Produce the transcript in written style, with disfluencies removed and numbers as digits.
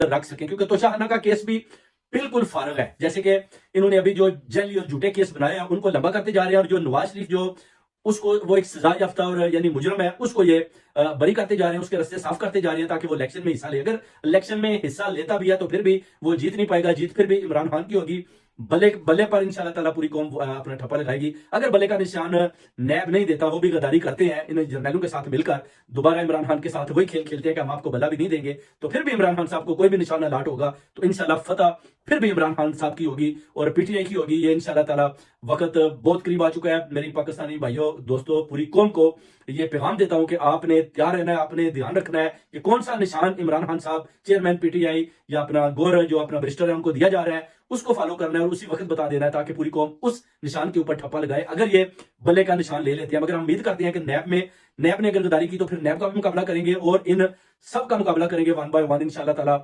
रख सकें, क्योंकि तोशाखाना का केस भी बिल्कुल फारग है। जैसे कि इन्होंने अभी जो जली और झूठे केस बनाए हैं उनको लंबा करते जा रहे हैं, और जो नवाज शरीफ जो उसको वो एक सजा याफ्ता और यानी मुजरम है उसको ये बरी करते जा रहे हैं, उसके रास्ते साफ करते जा रहे हैं ताकि वो इलेक्शन में हिस्सा ले। अगर इलेक्शन में हिस्सा लेता भी है तो फिर भी वो जीत नहीं पाएगा, जीत फिर भी इमरान खान की होगी। बल्ले बल्ले पर इंशाल्लाह ताला पूरी कौम अपना ठप्पा लगाएगी। अगर बल्ले का निशान नैब नहीं देता, वो भी गद्दारी करते हैं इन जर्नैलों के साथ मिलकर, दोबारा इमरान खान के साथ वही खेल खेलते हैं कि हम आपको बल्ला भी नहीं देंगे, तो फिर भी इमरान खान साहब को कोई भी निशान अलाट होगा तो इंशाल्लाह फतह फिर भी इमरान खान साहब की होगी और पीटीआई की होगी। ये इंशाल्लाह ताला वक्त बहुत करीब आ चुका है। मेरी पाकिस्तानी भाइयों दोस्तों पूरी कौम को ये पैगाम देता हूं कि आपने तैयार रहना है, आपने ध्यान रखना है कि कौन सा निशान इमरान खान साहब चेयरमैन पीटीआई या अपना गौर जो अपना बरिस्टर है उनको दिया जा रहा है उसको फॉलो करना है और उसी वक्त बता देना है ताकि पूरी कौम उस निशान के ऊपर ठप्पा लगाए। अगर ये बल्ले का निशान ले लेते हैं, मगर हम उम्मीद करते हैं कि नैब ने अगर गद्दारी की तो फिर नैब का भी मुकाबला करेंगे और इन सब का मुकाबला करेंगे वन बाय वन इंशाल्लाह ताला।